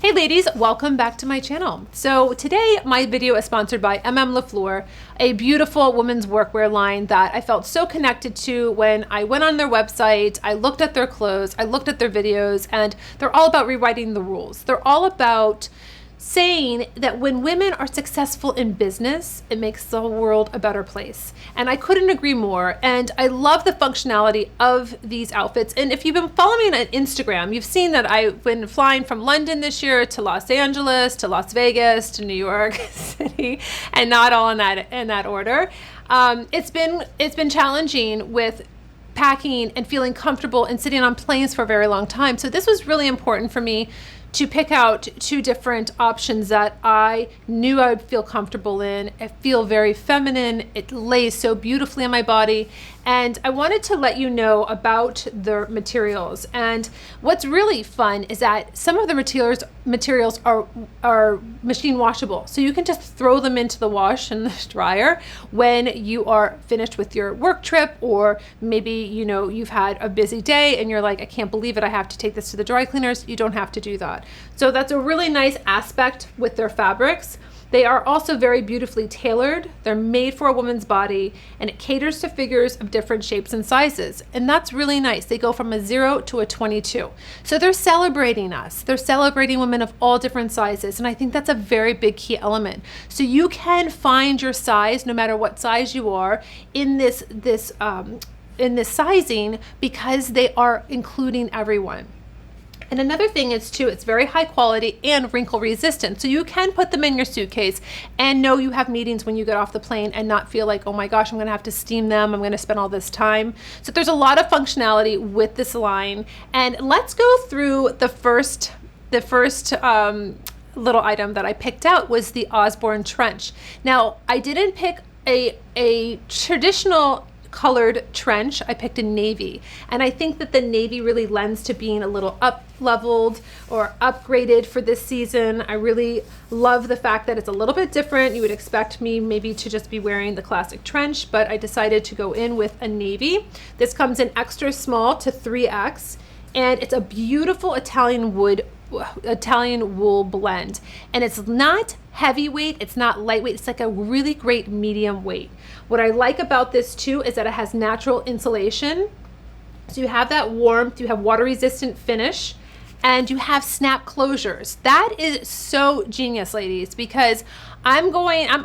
Hey ladies, welcome back to my channel. So today my video is sponsored by FLEUR, a beautiful women's workwear line that I felt so connected to when I went on their website, I looked at their clothes, I looked at their videos, and they're all about rewriting the rules. They're all about saying that when women are successful in business, it makes the world a better place. And I couldn't agree more. And I love the functionality of these outfits. And if you've been following me on Instagram, you've seen that I've been flying from London this year to Los Angeles, to Las Vegas, to New York City, and not all in that order. It's been challenging with packing and feeling comfortable and sitting on planes for a very long time. So this was really important for me to pick out two different options that I knew I would feel comfortable in. I feel very feminine. It lays so beautifully on my body. And I wanted to let you know about the materials. And what's really fun is that some of the materials are machine washable. So you can just throw them into the wash and the dryer when you are finished with your work trip, or maybe you've had a busy day and you're like, I can't believe it, I have to take this to the dry cleaners. You don't have to do that. So that's a really nice aspect with their fabrics. They are also very beautifully tailored. They're made for a woman's body, and it caters to figures of different shapes and sizes. And that's really nice. They go from a 0 to a 22. So they're celebrating us. They're celebrating women of all different sizes. And I think that's a very big key element. So you can find your size, no matter what size you are, in this sizing, because they are including everyone. And another thing is too, it's very high quality and wrinkle resistant. So you can put them in your suitcase and know you have meetings when you get off the plane and not feel like, oh my gosh, I'm gonna have to steam them, I'm gonna spend all this time. So there's a lot of functionality with this line. And let's go through the first little item that I picked out was the Osborne trench. Now, I didn't pick a traditional colored trench. I picked a navy, and I think that the navy really lends to being a little up leveled or upgraded for this season. I really love the fact that it's a little bit different. You would expect me maybe to just be wearing the classic trench, but I decided to go in with a navy. This comes in extra small to 3X, and it's a beautiful Italian wool blend, and it's not heavyweight, it's not lightweight, it's like a really great medium weight. What I like about this too is that it has natural insulation, so you have that warmth, you have water resistant finish, and you have snap closures. That is so genius, ladies, because I'm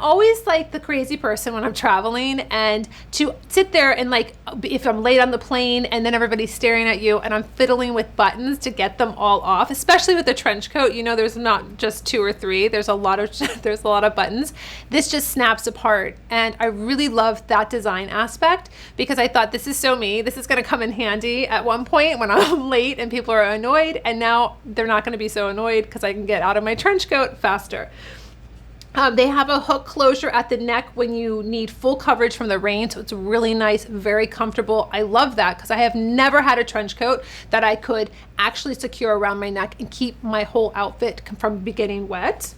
always like the crazy person when I'm traveling, and to sit there and like, if I'm late on the plane and then everybody's staring at you and I'm fiddling with buttons to get them all off, especially with the trench coat, there's not just 2 or 3, there's a lot of buttons. This just snaps apart. And I really love that design aspect, because I thought, this is so me. This is gonna come in handy at one point when I'm late and people are annoyed, and now they're not gonna be so annoyed because I can get out of my trench coat faster. They have a hook closure at the neck when you need full coverage from the rain, so it's really nice, very comfortable. I love that, because I have never had a trench coat that I could actually secure around my neck and keep my whole outfit from getting wet.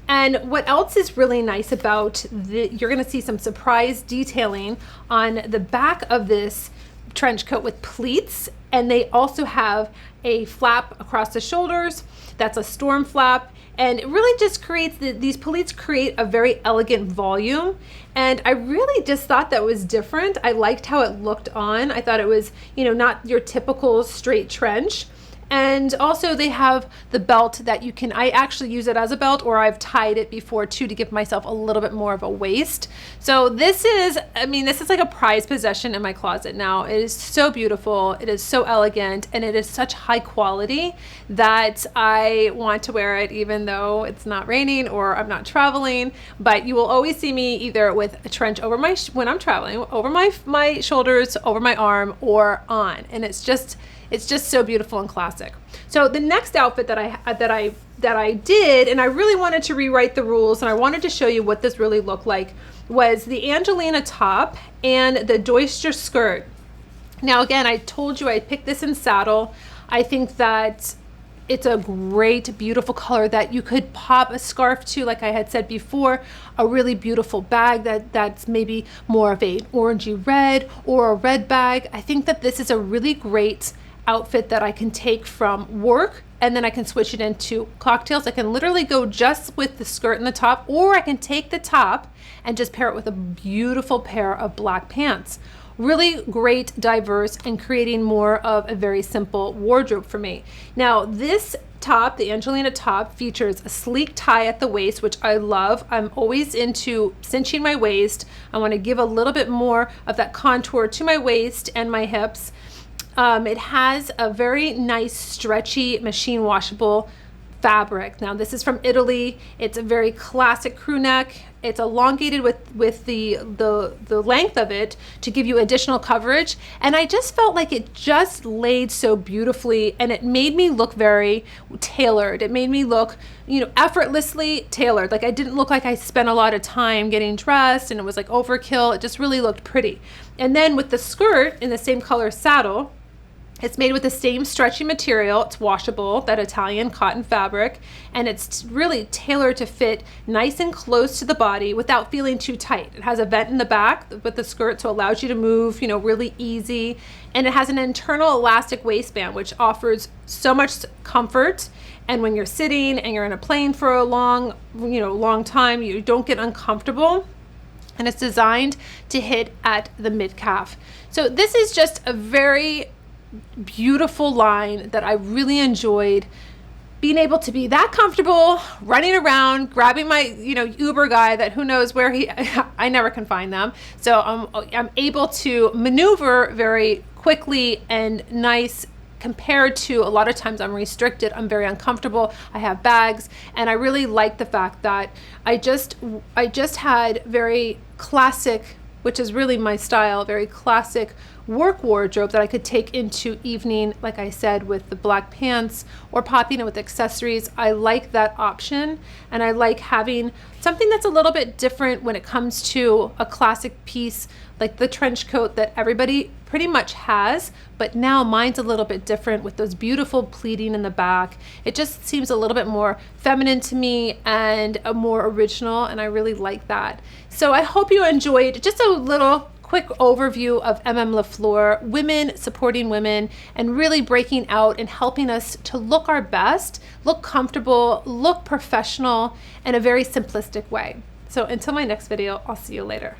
And what else is really nice about you're gonna see some surprise detailing on the back of this trench coat with pleats, and they also have a flap across the shoulders. That's a storm flap. And it really just creates, these pleats create a very elegant volume. And I really just thought that was different. I liked how it looked on. I thought it was, not your typical straight trench. And also they have the belt that I actually use it as a belt, or I've tied it before too, to give myself a little bit more of a waist. So this is like a prized possession in my closet now. It is so beautiful. It is so elegant, and it is such high quality that I want to wear it even though it's not raining or I'm not traveling. But you will always see me either with a trench over when I'm traveling, over my shoulders, over my arm, or on. And it's just so beautiful and classic. So the next outfit that I did, and I really wanted to rewrite the rules, and I wanted to show you what this really looked like, was the Angelina top and the Doister skirt. Now again, I told you I picked this in saddle. I think that it's a great, beautiful color that you could pop a scarf to, like I had said before, a really beautiful bag that's maybe more of a orangey red or a red bag. I think that this is a really great outfit that I can take from work and then I can switch it into cocktails. I can literally go just with the skirt and the top, or I can take the top and just pair it with a beautiful pair of black pants. Really great, diverse, and creating more of a very simple wardrobe for me. Now, this top, the Angelina top, features a sleek tie at the waist, which I love. I'm always into cinching my waist. I want to give a little bit more of that contour to my waist and my hips. It has a very nice, stretchy, machine washable fabric. Now, this is from Italy. It's a very classic crew neck. It's elongated with the length of it to give you additional coverage. And I just felt like it just laid so beautifully, and it made me look very tailored. It made me look, you know, effortlessly tailored. Like I didn't look like I spent a lot of time getting dressed and it was like overkill. It just really looked pretty. And then with the skirt in the same color saddle, it's made with the same stretchy material. It's washable, that Italian cotton fabric, and it's really tailored to fit nice and close to the body without feeling too tight. It has a vent in the back with the skirt, so it allows you to move, you know, really easy. And it has an internal elastic waistband, which offers so much comfort. And when you're sitting and you're in a plane for a long time, you don't get uncomfortable. And it's designed to hit at the mid-calf. So this is just a very beautiful line that I really enjoyed being able to be that comfortable running around, grabbing my, you know, Uber guy that who knows where I never can find them. So I'm able to maneuver very quickly and nice compared to a lot of times I'm restricted. I'm very uncomfortable. I have bags, and I really like the fact that I just had very classic, which is really my style, very classic work wardrobe that I could take into evening, like I said, with the black pants or popping it with accessories. I like that option, and I like having something that's a little bit different when it comes to a classic piece like the trench coat that everybody pretty much has, but now mine's a little bit different with those beautiful pleating in the back. It just seems a little bit more feminine to me and a more original, and I really like that. So I hope you enjoyed just a little quick overview of LeFleur, women supporting women, and really breaking out and helping us to look our best, look comfortable, look professional in a very simplistic way. So until my next video, I'll see you later.